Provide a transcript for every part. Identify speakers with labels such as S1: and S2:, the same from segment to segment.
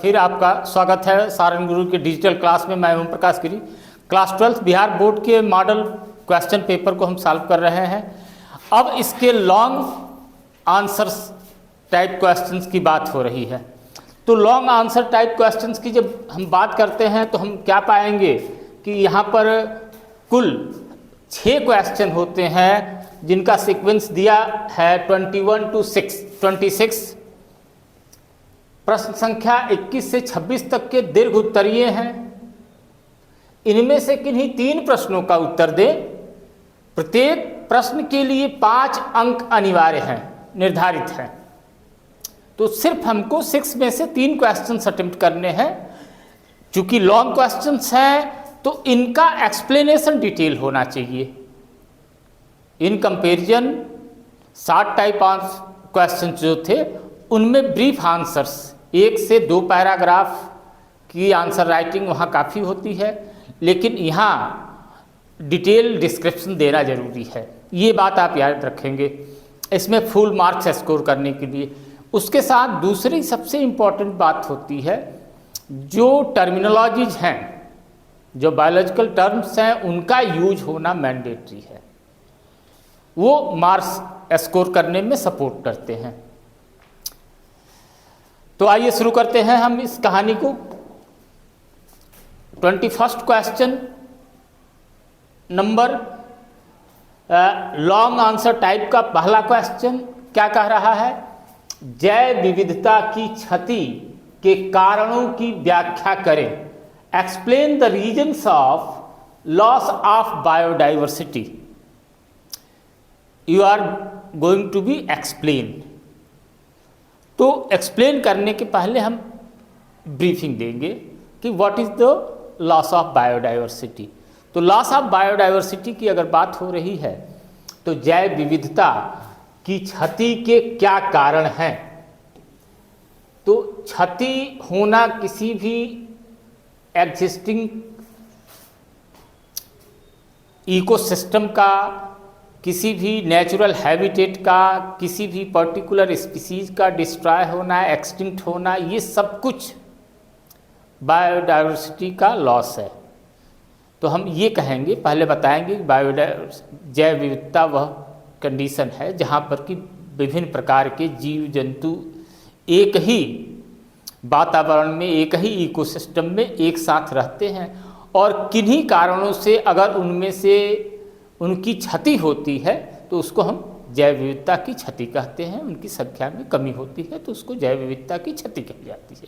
S1: फिर आपका स्वागत है सारण गुरु के डिजिटल क्लास में। मैं ओम प्रकाश गिरी। क्लास 12 बिहार बोर्ड के मॉडल क्वेश्चन पेपर को हम सॉल्व कर रहे हैं। अब इसके लॉन्ग आंसर्स टाइप क्वेश्चंस की बात हो रही है। तो लॉन्ग आंसर टाइप क्वेश्चंस की जब हम बात करते हैं तो हम क्या पाएंगे कि यहाँ पर कुल 6 क्वेश्चन होते हैं जिनका सीक्वेंस दिया है 21 to 26। प्रश्न संख्या 21 से 26 तक के दीर्घ उत्तरीय हैं। इनमें से किन्हीं 3 प्रश्नों का उत्तर दें। प्रत्येक प्रश्न के लिए 5 अंक अनिवार्य हैं, निर्धारित हैं। तो सिर्फ हमको 6 में से 3 क्वेश्चंस अटेम्प्ट करने हैं। चूंकि लॉन्ग क्वेश्चंस हैं तो इनका एक्सप्लेनेशन डिटेल होना चाहिए। In comparison short type question जो थे उनमें ब्रीफ आंसर्स 1 से 2 पैराग्राफ की आंसर राइटिंग वहाँ काफ़ी होती है, लेकिन यहाँ डिटेल डिस्क्रिप्शन देना जरूरी है। ये बात आप याद रखेंगे इसमें फुल मार्क्स स्कोर करने के लिए। उसके साथ दूसरी सबसे इम्पॉर्टेंट बात होती है, जो टर्मिनोलॉजीज हैं, जो बायोलॉजिकल टर्म्स हैं, उनका यूज होना मैंडेटरी है। वो मार्क्स स्कोर करने में सपोर्ट करते हैं। तो आइए शुरू करते हैं हम इस कहानी को। 21st question number long answer type का पहला क्वेश्चन क्या कह रहा है? जैव विविधता की क्षति के कारणों की व्याख्या करें। Explain the reasons of loss of biodiversity. You are going to be explain. तो एक्सप्लेन करने के पहले हम ब्रीफिंग देंगे कि what is the loss of biodiversity. तो लॉस ऑफ बायोडाइवर्सिटी की अगर बात हो रही है तो जैव विविधता की क्षति के क्या कारण हैं? तो क्षति होना किसी भी एग्जिस्टिंग इकोसिस्टम का, किसी भी नेचुरल हैबिटेट का, किसी भी पर्टिकुलर स्पीसीज का डिस्ट्रॉय होना, एक्सटिंक्ट होना, ये सब कुछ बायोडाइवर्सिटी का लॉस है। तो हम ये कहेंगे, पहले बताएंगे कि जैव विविधता वह कंडीशन है जहाँ पर कि विभिन्न प्रकार के जीव जंतु एक ही वातावरण में, एक ही इकोसिस्टम में एक साथ रहते हैं, और किन्हीं कारणों से अगर उनमें से उनकी क्षति होती है तो उसको हम जैव विविधता की क्षति कहते हैं। उनकी संख्या में कमी होती है तो उसको जैव विविधता की क्षति कही जाती है।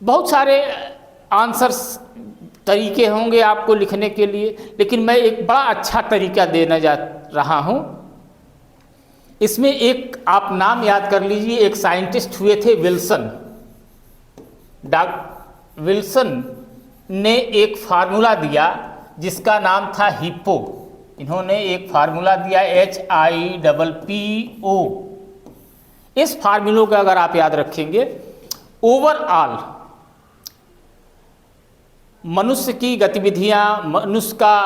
S1: बहुत सारे आंसर्स तरीके होंगे आपको लिखने के लिए, लेकिन मैं एक बड़ा अच्छा तरीका देना जा रहा हूँ। इसमें एक आप नाम याद कर लीजिए। एक साइंटिस्ट हुए थे विल्सन। डॉक्टर विल्सन ने एक फार्मूला दिया जिसका नाम था हिप्पो। इन्होंने एक फार्मूला दिया HIPPO। इस फार्मूले को अगर आप याद रखेंगे, ओवरऑल मनुष्य की गतिविधियां, मनुष्य का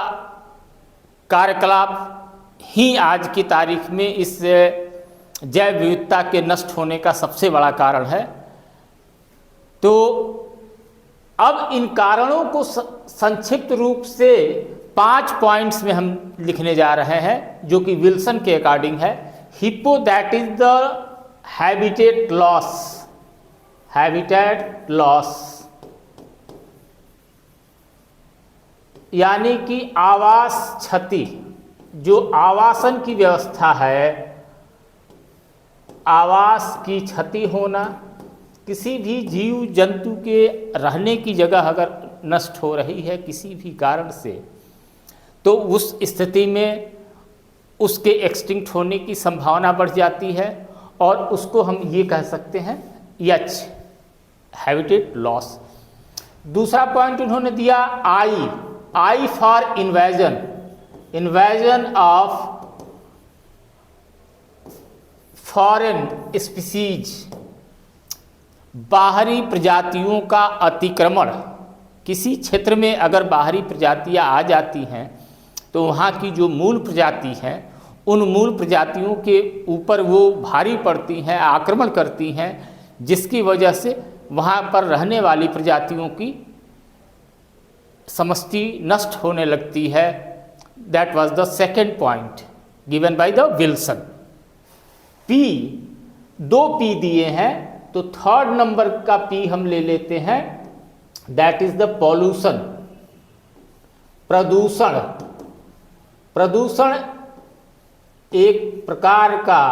S1: कार्यकलाप ही आज की तारीख में इस जैव विविधता के नष्ट होने का सबसे बड़ा कारण है। तो अब इन कारणों को संक्षिप्त रूप से 5 पॉइंट्स में हम लिखने जा रहे हैं, जो कि विल्सन के अकॉर्डिंग है। Hippo, that is the habitat loss. Habitat loss यानी कि आवास क्षति। जो आवासन की व्यवस्था है, आवास की क्षति होना, किसी भी जीव जंतु के रहने की जगह अगर नष्ट हो रही है किसी भी कारण से, तो उस स्थिति में उसके एक्सटिंक्ट होने की संभावना बढ़ जाती है, और उसको हम ये कह सकते हैं एच, हैबिटेट लॉस। दूसरा पॉइंट उन्होंने दिया I for invasion. Invasion of foreign species, बाहरी प्रजातियों का अतिक्रमण। किसी क्षेत्र में अगर बाहरी प्रजातियां आ जाती हैं तो वहाँ की जो मूल प्रजाति हैं, उन मूल प्रजातियों के ऊपर वो भारी पड़ती हैं, आक्रमण करती हैं, जिसकी वजह से वहाँ पर रहने वाली प्रजातियों की समष्टि नष्ट होने लगती है। That was the second point given by the Wilson. P, 2 P दिए हैं, तो थर्ड नंबर का पी हम ले लेते हैं, दैट इज द पॉल्यूशन, प्रदूषण। प्रदूषण एक प्रकार का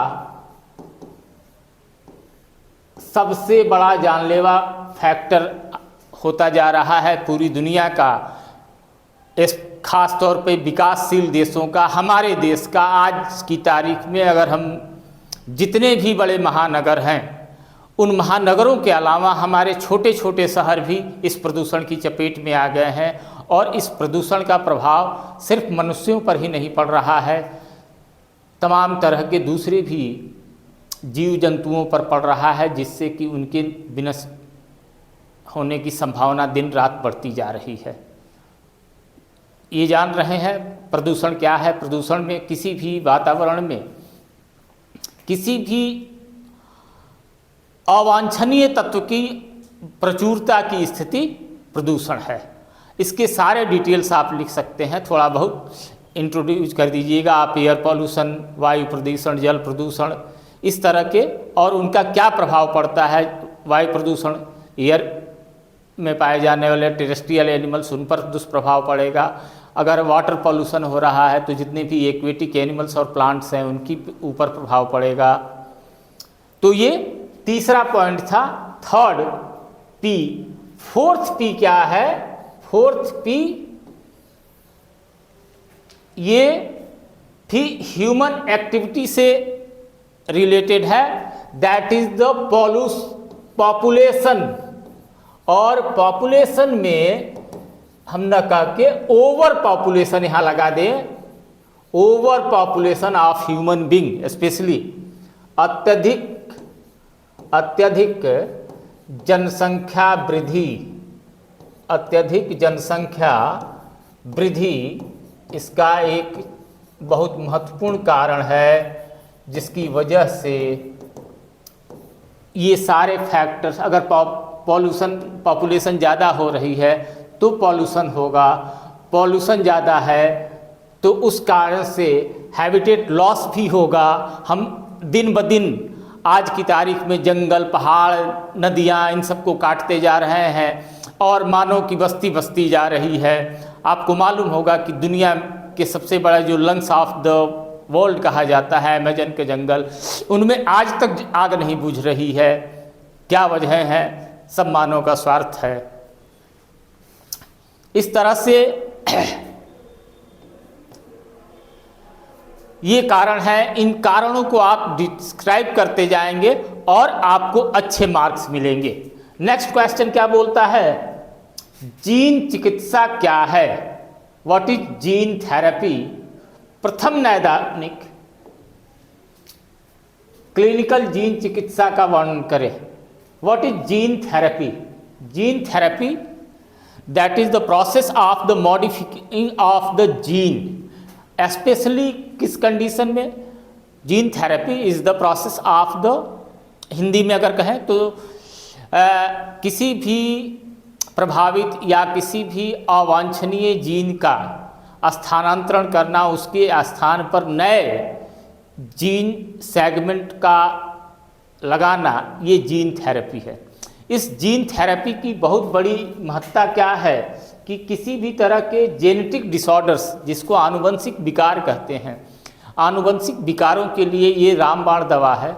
S1: सबसे बड़ा जानलेवा फैक्टर होता जा रहा है पूरी दुनिया का, इस खास तौर पे विकासशील देशों का। हमारे देश का आज की तारीख में अगर हम जितने भी बड़े महानगर हैं, उन महानगरों के अलावा हमारे छोटे छोटे शहर भी इस प्रदूषण की चपेट में आ गए हैं। और इस प्रदूषण का प्रभाव सिर्फ मनुष्यों पर ही नहीं पड़ रहा है, तमाम तरह के दूसरे भी जीव जंतुओं पर पड़ रहा है, जिससे कि उनके विनष्ट होने की संभावना दिन रात बढ़ती जा रही है। ये जान रहे हैं प्रदूषण क्या है। प्रदूषण में किसी भी वातावरण में किसी भी अवांछनीय तत्व की प्रचुरता की स्थिति प्रदूषण है। इसके सारे डिटेल्स आप लिख सकते हैं, थोड़ा बहुत इंट्रोड्यूस कर दीजिएगा आप। एयर पॉल्यूशन, वायु प्रदूषण, जल प्रदूषण, इस तरह के, और उनका क्या प्रभाव पड़ता है। वायु प्रदूषण, एयर में पाए जाने वाले टेरेस्ट्रियल एनिमल्स, उन पर दुष्प्रभाव पड़ेगा। अगर वाटर पॉल्यूशन हो रहा है तो जितने भी एक्वेटिक एनिमल्स और प्लांट्स हैं उनकी ऊपर प्रभाव पड़ेगा। तो ये तीसरा पॉइंट था, थर्ड पी। फोर्थ पी क्या है? फोर्थ पी ये भी ह्यूमन एक्टिविटी से रिलेटेड है, दैट इज द पॉपुलेशन। और पॉपुलेशन में हम न कह के ओवर पॉपुलेशन यहाँ लगा दें, over population of human being, specially अत्यधिक जनसंख्या वृद्धि, अत्यधिक जनसंख्या वृद्धि इसका एक बहुत महत्वपूर्ण कारण है, जिसकी वजह से ये सारे फैक्टर्स, अगर पॉपुलेशन ज़्यादा हो रही है तो पॉल्यूशन होगा, पॉल्यूशन ज़्यादा है तो उस कारण से हैबिटेट लॉस भी होगा। हम दिन ब दिन आज की तारीख में जंगल, पहाड़, नदियाँ, इन सबको काटते जा रहे हैं और मानव की बस्ती बस्ती जा रही है। आपको मालूम होगा कि दुनिया के सबसे बड़ा जो लंग्स ऑफ द वर्ल्ड कहा जाता है, अमेजन के जंगल, उनमें आज तक आग नहीं बुझ रही है। क्या वजह है? सब मानव का स्वार्थ है। इस तरह से ये कारण है। इन कारणों को आप डिस्क्राइब करते जाएंगे और आपको अच्छे मार्क्स मिलेंगे। नेक्स्ट क्वेश्चन क्या बोलता है? जीन चिकित्सा क्या है? What is gene therapy? प्रथम नैदानिक क्लिनिकल जीन चिकित्सा का वर्णन करें। What is gene therapy? Gene therapy that is the process of the modifying of the gene, especially किस कंडीशन में? Gene therapy is the process of the, Hindi में अगर कहें तो किसी भी प्रभावित या किसी भी अवांछनीय जीन का स्थानांतरण करना, उसके स्थान पर नए जीन सेगमेंट का लगाना, ये जीन थेरेपी है। इस जीन थेरेपी की बहुत बड़ी महत्ता क्या है कि किसी भी तरह के जेनेटिक डिसऑर्डर्स, जिसको आनुवंशिक विकार कहते हैं, आनुवंशिक विकारों के लिए ये रामबाण दवा है।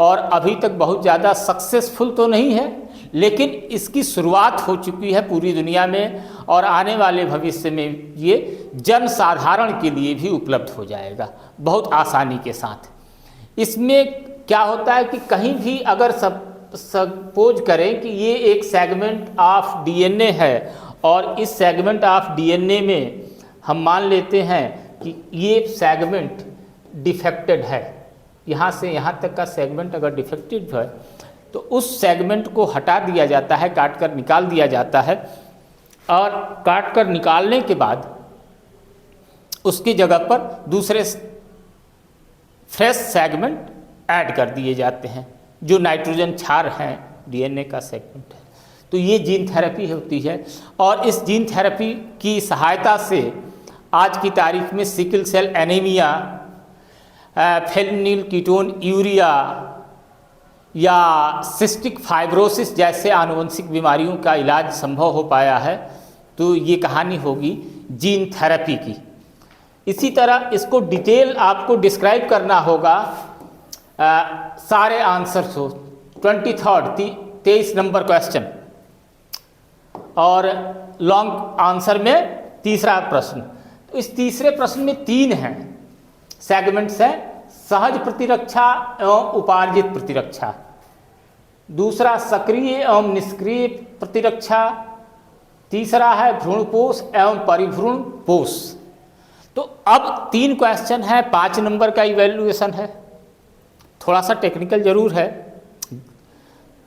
S1: और अभी तक बहुत ज़्यादा सक्सेसफुल तो नहीं है, लेकिन इसकी शुरुआत हो चुकी है पूरी दुनिया में और आने वाले भविष्य में ये जन साधारण के लिए भी उपलब्ध हो जाएगा बहुत आसानी के साथ। इसमें क्या होता है कि कहीं भी अगर सपोज करें कि ये एक सेगमेंट ऑफ डीएनए है और इस सेगमेंट ऑफ डीएनए में हम मान लेते हैं कि ये सेगमेंट डिफेक्टेड है, यहाँ से यहाँ तक का सेगमेंट अगर डिफेक्टेड है तो उस सेगमेंट को हटा दिया जाता है, काट कर निकाल दिया जाता है। और काट कर निकालने के बाद उसकी जगह पर दूसरे फ्रेश सेगमेंट ऐड कर दिए जाते हैं, जो नाइट्रोजन क्षार हैं डीएनए का सेगमेंट है। तो ये जीन थेरेपी होती है। और इस जीन थेरेपी की सहायता से आज की तारीख में sickle cell anaemia, phenylketonuria या सिस्टिक फाइब्रोसिस जैसे आनुवंशिक बीमारियों का इलाज संभव हो पाया है। तो ये कहानी होगी जीन थेरेपी की। इसी तरह इसको डिटेल आपको डिस्क्राइब करना होगा। सारे आंसर्स हो 23 नंबर क्वेश्चन और लॉन्ग आंसर में तीसरा प्रश्न। तो इस तीसरे प्रश्न में 3 हैं सेगमेंट्स हैं, सहज प्रतिरक्षा एवं उपार्जित प्रतिरक्षा, दूसरा सक्रिय एवं निष्क्रिय प्रतिरक्षा, तीसरा है भ्रूणपोष एवं परिभ्रूण पोष। तो अब 3 क्वेश्चन है, 5 नंबर का इवैल्यूएशन है, थोड़ा सा टेक्निकल जरूर है।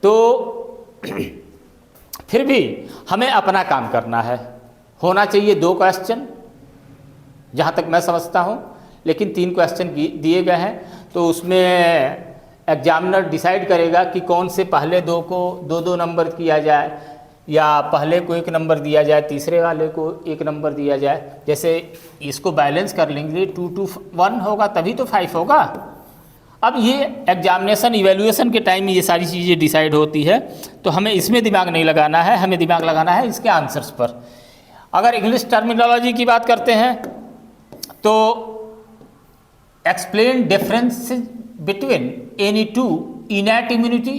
S1: तो फिर भी हमें अपना काम करना है। होना चाहिए 2 क्वेश्चन जहाँ तक मैं समझता हूँ, लेकिन 3 क्वेश्चन दिए गए हैं। तो उसमें एग्जामिनर डिसाइड करेगा कि कौन से पहले 2 को 2-2 नंबर किया जाए या पहले को 1 नंबर दिया जाए, तीसरे वाले को 1 नंबर दिया जाए। जैसे इसको बैलेंस कर लेंगे 2-2-1 होगा तभी तो 5 होगा। अब ये एग्जामिनेशन इवैल्यूएशन के टाइम में ये सारी चीज़ें डिसाइड होती है, तो हमें इसमें दिमाग नहीं लगाना है, हमें दिमाग लगाना है इसके आंसर्स पर। अगर इंग्लिश टर्मिनोलॉजी की बात करते हैं तो explain difference between any 2 innate immunity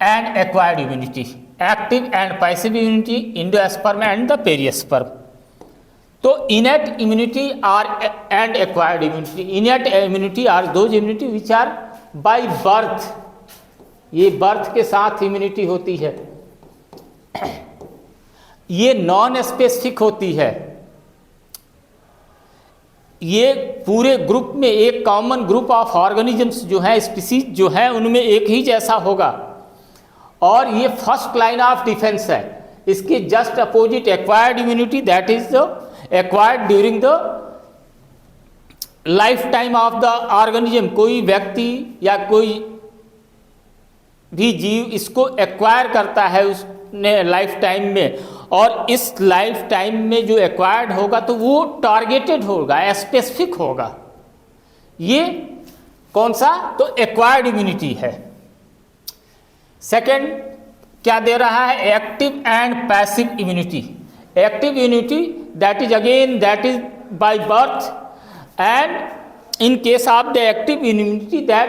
S1: and acquired immunity, active and passive immunity, endosperm and the perisperm. तो innate immunity are and acquired immunity, innate immunity are those immunity which are by birth, ये birth के साथ immunity होती है, ये non specific होती है। ये पूरे ग्रुप में एक कॉमन ग्रुप ऑफ ऑर्गेनिजम्स जो है, स्पीसीज जो है, उनमें एक ही जैसा होगा और ये फर्स्ट लाइन ऑफ डिफेंस है। इसके just opposite acquired immunity, that is the acquired during the life time of the organism. कोई व्यक्ति या कोई भी जीव इसको एक्वायर करता है उसने लाइफ टाइम में, और इस लाइफ टाइम में जो एक्वायर्ड होगा तो वो टारगेटेड होगा, स्पेसिफिक होगा। ये कौन सा? तो एक्वायर्ड इम्यूनिटी है। सेकेंड क्या दे रहा है? Active and passive immunity. Active immunity that is by birth, and in case of the active immunity that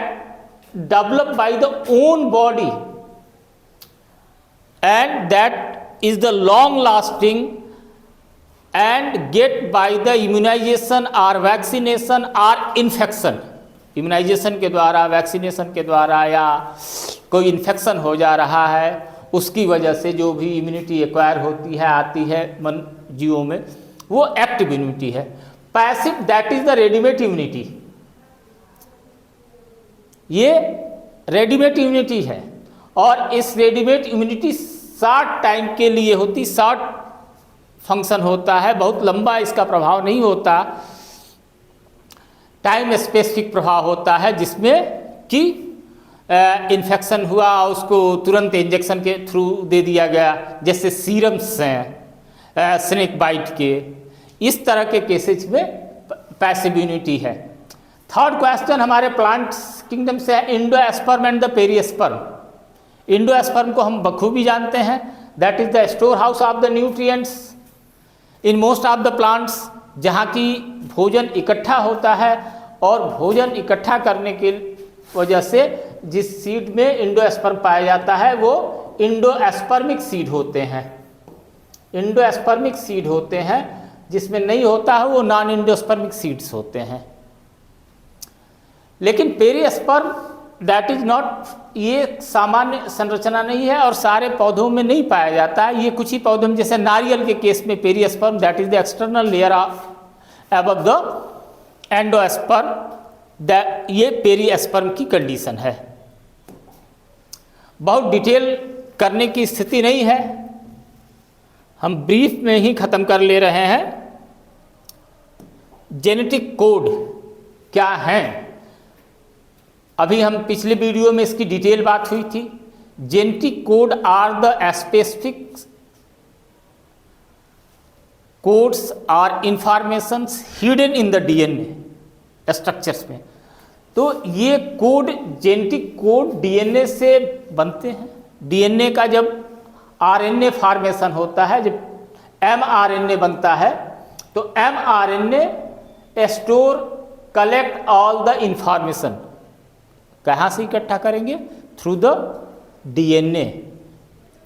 S1: developed by the own body and that is the long lasting and get by the immunization or vaccination or infection। Immunisation के द्वारा, vaccination के द्वारा या कोई infection हो जा रहा है उसकी वजह से जो भी इम्यूनिटी एक्वायर होती है, आती है जीवों में, वो एक्टिव इम्यूनिटी है। Passive that is the readymade immunity, ये रेडीमेड इम्यूनिटी है और इस रेडीमेड इम्यूनिटी शॉर्ट टाइम के लिए होती, शॉर्ट फंक्शन होता है, बहुत लंबा इसका प्रभाव नहीं होता, टाइम स्पेसिफिक प्रभाव होता है, जिसमें कि इन्फेक्शन हुआ उसको तुरंत इंजेक्शन के थ्रू दे दिया गया, जैसे सीरम्स हैं स्नेक बाइट के, इस तरह के केसेज में पैसिव इम्यूनिटी है। थर्ड क्वेश्चन हमारे प्लांट किंगडम से है, endosperm and the perisperm. Endosperm को हम बखूबी जानते हैं, that is the store house of the nutrients in most of the plants, जहाँ की भोजन इकट्ठा होता है और भोजन इकट्ठा करने के वजह से जिस सीड में एंडोस्पर्म पाया जाता है वो एंडोस्पर्मिक सीड होते हैं। एंडोस्पर्मिक सीड होते हैं, जिसमें नहीं होता है वो नॉन एंडोस्पर्मिक सीड्स होते हैं। लेकिन पेरिस्पर्म दैट इज नॉट, ये सामान्य संरचना नहीं है और सारे पौधों में नहीं पाया जाता है। ये कुछ ही पौधों में, जैसे नारियल के केस में perisperm that is the external layer above the endosperm, ये पेरिस्पर्म की कंडीशन है। बहुत डिटेल करने की स्थिति नहीं है, हम ब्रीफ में ही खत्म कर ले रहे हैं। जेनेटिक कोड क्या हैं? अभी हम पिछले वीडियो में इसकी डिटेल बात हुई थी genetic code are the specific codes are informations hidden in the DNA structures में। तो ये कोड, जेनेटिक कोड डीएनए से बनते हैं। डीएनए का जब आरएनए फॉर्मेशन होता है, जब एमआरएनए बनता है, तो mRNA store collect all the information कहाँ से इकट्ठा करेंगे? Through the DNA.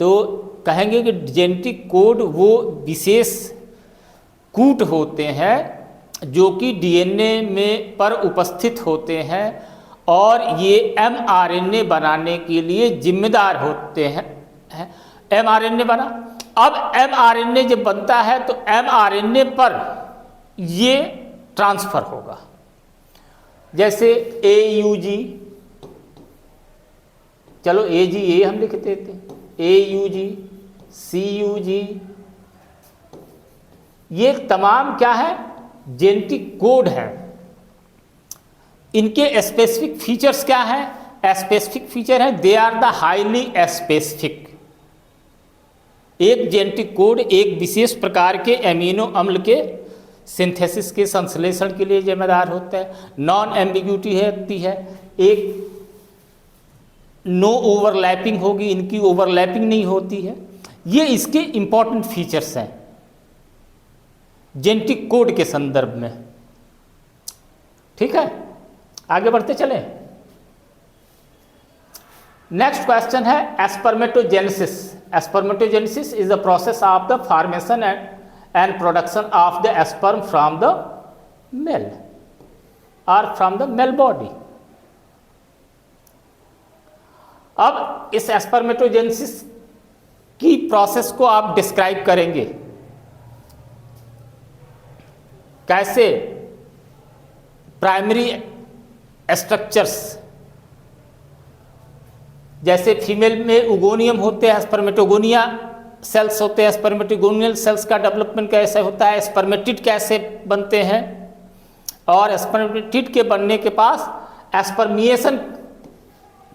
S1: तो कहेंगे कि जेनेटिक कोड वो विशेष कूट होते हैं जो कि डीएनए में पर उपस्थित होते हैं और ये एमआरएनए बनाने के लिए जिम्मेदार होते हैं। एमआरएनए बना, अब एमआरएनए जब बनता है तो एमआरएनए पर ये ट्रांसफ़र होगा। जैसे एयूजी, चलो एजी ए हम लिख देते हैं, एयूजी, सीयूजी, ये तमाम क्या है? जेनेटिक कोड है। इनके स्पेसिफिक फीचर्स क्या हैं? स्पेसिफिक फीचर है they are the highly specific. एक जेनेटिक कोड एक विशेष प्रकार के एमिनो अम्ल के सिंथेसिस के संश्लेषण के लिए जिम्मेदार होता है। नॉन एम्बिग्यूटी होती है, एक नो ओवरलैपिंग होगी, इनकी ओवरलैपिंग नहीं होती है। ये इसके इंपॉर्टेंट फीचर्स हैं जेनेटिक कोड के संदर्भ में। ठीक है, आगे बढ़ते चले। नेक्स्ट क्वेश्चन है spermatogenesis. Spermatogenesis is the process of the formation and production of the sperm from the male और फ्रॉम द मेल बॉडी। अब इस स्पर्मेटोजेनेसिस की प्रोसेस को आप डिस्क्राइब करेंगे कैसे? प्राइमरी स्ट्रक्चर्स, जैसे फीमेल में उगोनियम होते हैं, स्पर्मेटोगोनिया सेल्स होते हैं, स्पर्मेटोगोनियल सेल्स का डेवलपमेंट कैसे होता है, स्पर्मेटिड कैसे बनते हैं, और स्पर्मेटिड के बनने के पास स्पर्मिएशन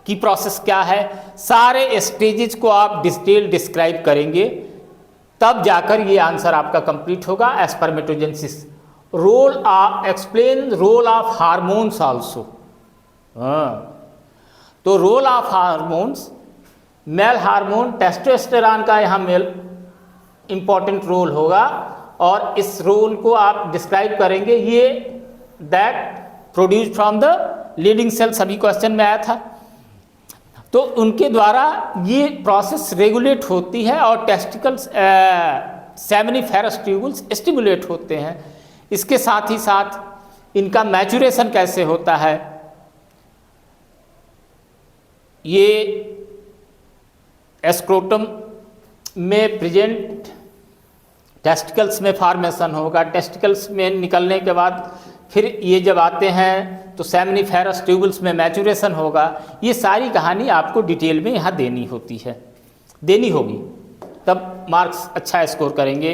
S1: की प्रोसेस क्या है, सारे स्टेजेस को आप डिटेल डिस्क्राइब करेंगे, तब जाकर ये आंसर आपका कंप्लीट होगा। Spermatogenesis. Role of, explain role of hormones also. तो role of hormones, male hormone testosterone का यहाँ मेल इंपॉर्टेंट रोल होगा और इस रोल को आप डिस्क्राइब करेंगे। ये that produce from the leading cell, सभी क्वेश्चन में आया था। तो उनके द्वारा ये प्रोसेस रेगुलेट होती है और टेस्टिकल्स, सेमिनिफेरस ट्यूबुल्स स्टिमुलेट होते हैं। इसके साथ ही साथ इनका मैचुरेशन कैसे होता है, ये स्क्रोटम में प्रेजेंट टेस्टिकल्स में फॉर्मेशन होगा, टेस्टिकल्स में निकलने के बाद फिर ये जब आते हैं तो सेमिनिफेरस ट्यूबल्स में मैचुरेशन होगा। ये सारी कहानी आपको डिटेल में यहाँ देनी होती है, देनी होगी, तब मार्क्स अच्छा स्कोर करेंगे।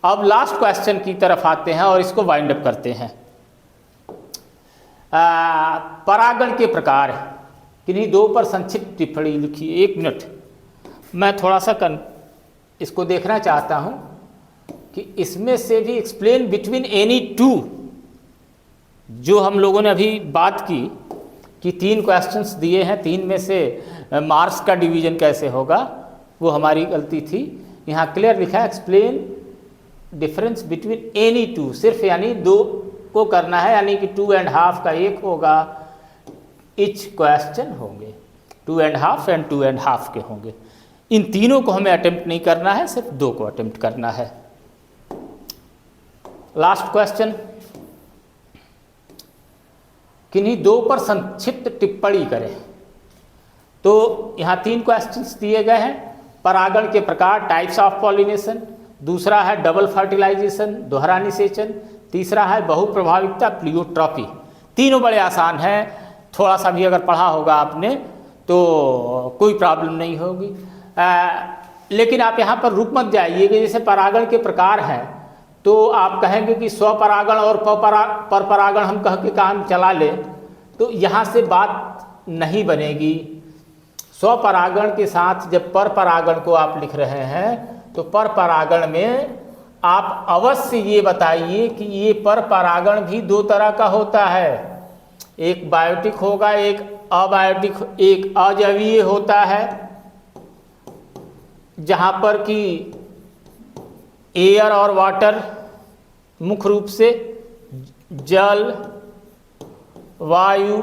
S1: अब लास्ट क्वेश्चन की तरफ आते हैं और इसको वाइंड अप करते हैं। परागण के प्रकार, किन्हीं दो पर संक्षिप्त टिप्पणी लिखिए। 1 मिनट, मैं थोड़ा सा इसको देखना चाहता हूँ कि इसमें से भी एक्सप्लेन बिटवीन एनी टू, जो हम लोगों ने अभी बात की कि 3 क्वेश्चंस दिए हैं, 3 में से मार्क्स का डिवीजन कैसे होगा, वो हमारी गलती थी। यहाँ क्लियर लिखा है explain difference between any two, सिर्फ यानी 2 को करना है, यानी कि 2.5 का 1 होगा, इच क्वेश्चन होंगे 2.5 एंड 2.5 के होंगे। इन तीनों को हमें अटेम्प्ट नहीं करना है, सिर्फ 2 को अटेम्प्ट करना है। लास्ट क्वेश्चन, किन्हीं 2 पर संक्षिप्त टिप्पणी करें। तो यहाँ 3 क्वेश्चंस दिए गए हैं। परागण के प्रकार, टाइप्स ऑफ पॉलिनेशन, दूसरा है डबल फर्टिलाइजेशन, दोहरा निषेचन, तीसरा है बहुप्रभाविकता, प्लियोट्रॉपी। तीनों बड़े आसान हैं, थोड़ा सा भी अगर पढ़ा होगा आपने तो कोई प्रॉब्लम नहीं होगी। लेकिन आप यहाँ पर रुक मत जाइए कि जैसे परागण के प्रकार हैं तो आप कहेंगे कि स्वपरागण और परपरागण हम कह के काम चला लें, तो यहाँ से बात नहीं बनेगी। स्वपरागण के साथ जब पर परागण को आप लिख रहे हैं तो पर परागण में आप अवश्य ये बताइए कि ये पर परागण भी दो तरह का होता है, एक बायोटिक होगा, एक अबायोटिक, एक अजैवीय होता है, जहाँ पर कि एयर और वाटर मुख्य रूप से जल वायु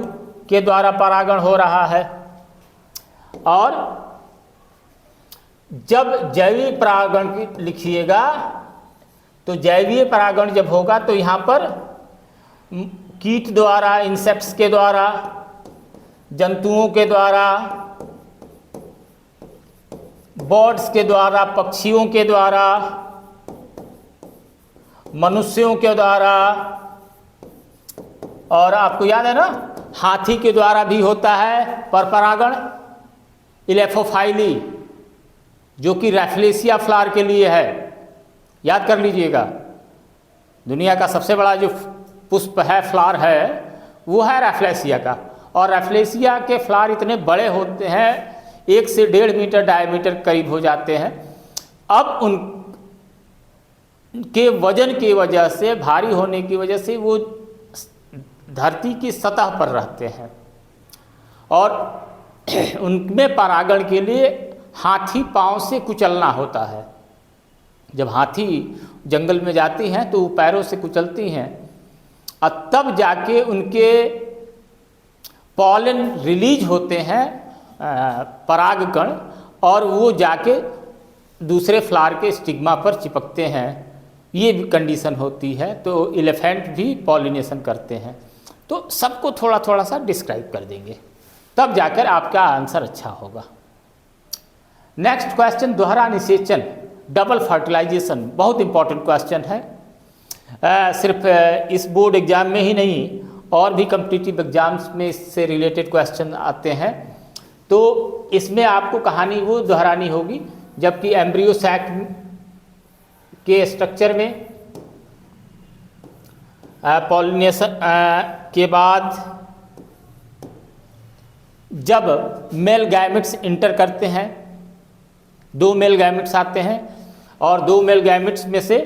S1: के द्वारा परागण हो रहा है। और जब जैविक परागण लिखिएगा तो जैवीय परागण जब होगा तो यहाँ पर कीट द्वारा, इंसेक्ट्स के द्वारा, जंतुओं के द्वारा, बर्ड्स के द्वारा, पक्षियों के द्वारा, मनुष्यों के द्वारा, और आपको याद है ना हाथी के द्वारा भी होता है पर परागण, इलेफोफाइली, जो कि रैफ्लेसिया फ्लावर के लिए है, याद कर लीजिएगा। दुनिया का सबसे बड़ा जो पुष्प है, फ्लावर है, वो है रैफ्लेसिया का। और रैफ्लेसिया के फ्लावर इतने बड़े होते हैं, 1 से 1.5 मीटर डायमीटर करीब हो जाते हैं। अब उनके वजन की वजह से, भारी होने की वजह से वो धरती की सतह पर रहते हैं और उनमें परागण के लिए हाथी पांव से कुचलना होता है। जब हाथी जंगल में जाती हैं तो वो पैरों से कुचलती हैं और तब जाके उनके पॉलन रिलीज होते हैं, परागकण, और वो जाके दूसरे फ्लावर के स्टिग्मा पर चिपकते हैं। ये भी कंडीशन होती है। तो एलिफेंट भी पॉलिनेशन करते हैं। तो सबको थोड़ा थोड़ा सा डिस्क्राइब कर देंगे, तब जाकर आपका आंसर अच्छा होगा। नेक्स्ट क्वेश्चन, दोहरा निषेचन, डबल फर्टिलाइजेशन, बहुत इंपॉर्टेंट क्वेश्चन है। सिर्फ इस बोर्ड एग्जाम में ही नहीं, और भी कम्पिटिटिव एग्जाम्स में इससे रिलेटेड क्वेश्चन आते हैं। तो इसमें आपको कहानी वो दोहरानी होगी, जबकि एम्ब्रियो सैक के स्ट्रक्चर में पॉलिनेशन के बाद जब मेल गैमेट्स इंटर करते हैं, 2 मेल गैमेट्स आते हैं और 2 मेल गैमेट्स में से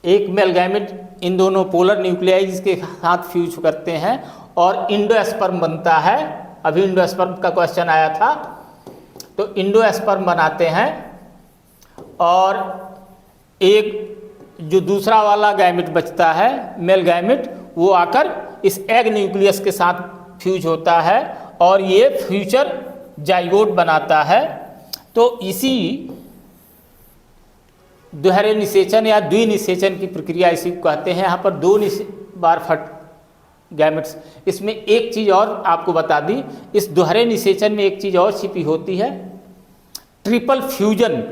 S1: एक मेल गैमेट इन दोनों पोलर न्यूक्लियाइज के साथ फ्यूज करते हैं और इंडोस्पर्म बनता है। अभी इंडोस्पर्म का क्वेश्चन आया था। तो इंडोस्पर्म बनाते हैं और एक जो दूसरा वाला गैमेट बचता है, मेल गैमेट, वो आकर इस एग न्यूक्लियस के साथ फ्यूज होता है और ये फ्यूचर जाइगोट बनाता है। तो इसी दोहरे निषेचन या द्विनिषेचन की प्रक्रिया इसी को कहते हैं। यहाँ पर 2 बार फट गैमेट्स। इसमें एक चीज़ और आपको बता दी, इस दोहरे निषेचन में एक चीज़ और छिपी होती है, ट्रिपल फ्यूजन।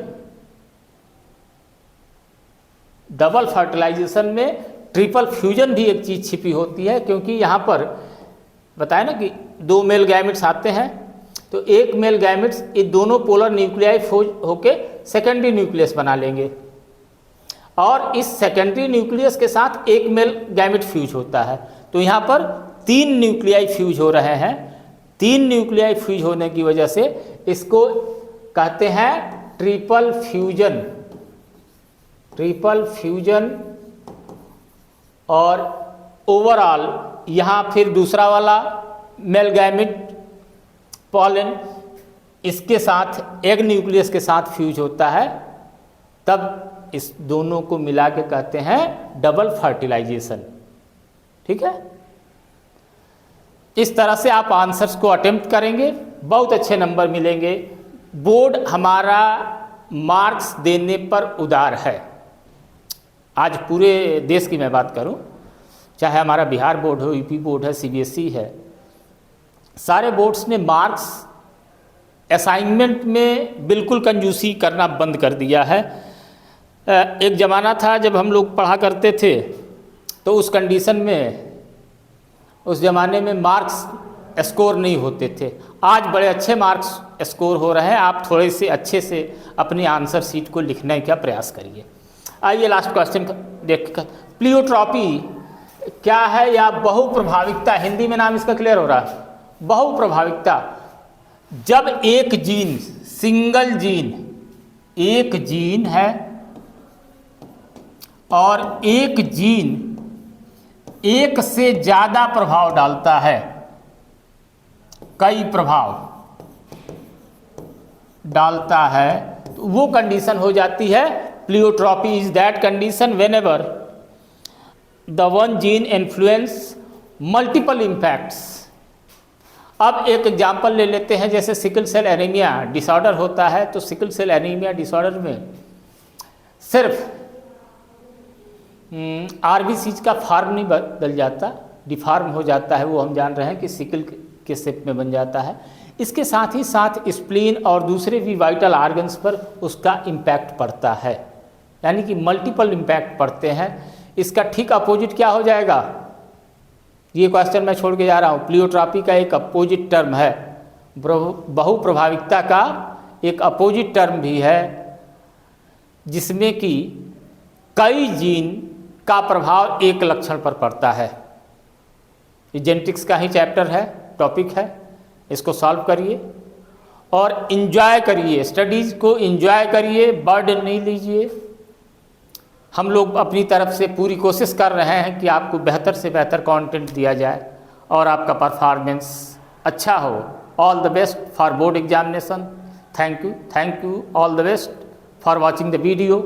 S1: डबल फर्टिलाइजेशन में ट्रिपल फ्यूजन भी एक चीज़ छिपी होती है, क्योंकि यहाँ पर बताया ना कि 2 मेल गैमेट्स आते हैं, तो एक मेल गैमेट्स ये दोनों पोलर न्यूक्लियाई फ्यूज होके सेकेंडरी न्यूक्लियस बना लेंगे और इस सेकेंडरी न्यूक्लियस के साथ एक मेल गैमेट फ्यूज होता है। तो यहाँ पर 3 न्यूक्लियाई फ्यूज हो रहे हैं। 3 न्यूक्लियाई फ्यूज होने की वजह से इसको कहते हैं ट्रिपल फ्यूजन। Triple fusion. और ओवरऑल यहाँ फिर दूसरा वाला मेल गैमेट पॉलन इसके साथ एग न्यूक्लियस के साथ फ्यूज होता है, तब इस दोनों को मिला के कहते हैं डबल फर्टिलाइजेशन। ठीक है, इस तरह से आप आंसर्स को अटेम्प्ट करेंगे, बहुत अच्छे नंबर मिलेंगे। बोर्ड हमारा मार्क्स देने पर उदार है। आज पूरे देश की मैं बात करूं, चाहे हमारा बिहार बोर्ड हो, यूपी बोर्ड है, सीबीएसई है, सारे बोर्ड्स ने मार्क्स असाइनमेंट में बिल्कुल कंजूसी करना बंद कर दिया है। एक ज़माना था जब हम लोग पढ़ा करते थे तो उस कंडीशन में, उस ज़माने में मार्क्स स्कोर नहीं होते थे। आज बड़े अच्छे मार्क्स स्कोर हो रहे हैं। आप थोड़े से अच्छे से अपनी आंसर शीट को लिखने का प्रयास करिए। आइए लास्ट क्वेश्चन देखकर, प्लियोट्रॉपी क्या है या बहुप्रभाविकता, हिंदी में नाम इसका क्लियर हो रहा है, बहुप्रभाविकता। जब एक जीन, सिंगल जीन, एक जीन है और एक जीन एक से ज़्यादा प्रभाव डालता है, कई प्रभाव डालता है, तो वो कंडीशन हो जाती है pleiotropy. Is that condition whenever the one gene influence multiple impacts. अब एक एग्जाम्पल ले लेते हैं, जैसे सिकल सेल एनीमिया डिसऑर्डर होता है, तो सिकल सेल एनीमिया डिसऑर्डर में सिर्फ आरबीसीज का फॉर्म नहीं बदल जाता, डिफॉर्म हो जाता है, वो हम जान रहे हैं कि सिकल के शेप में बन जाता है। इसके साथ ही साथ स्प्लीन और दूसरे भी वाइटल ऑर्गन्स पर उसका इम्पैक्ट पड़ता है, यानी कि मल्टीपल इम्पैक्ट पड़ते हैं। इसका ठीक अपोजिट क्या हो जाएगा, ये क्वेश्चन मैं छोड़ के जा रहा हूँ। प्लियोट्रॉपी का एक अपोजिट टर्म है, बहुप्रभाविकता का एक अपोजिट टर्म भी है, जिसमें कि कई जीन का प्रभाव एक लक्षण पर पड़ता है। ये जेनेटिक्स का ही चैप्टर है, टॉपिक है, इसको सॉल्व करिए और इन्जॉय करिए, स्टडीज़ को इन्जॉय करिए, बर्डन नहीं लीजिए। हम लोग अपनी तरफ से पूरी कोशिश कर रहे हैं कि आपको बेहतर से बेहतर कंटेंट दिया जाए और आपका परफॉर्मेंस अच्छा हो। All the best for board examination. Thank you, all the best for watching the video.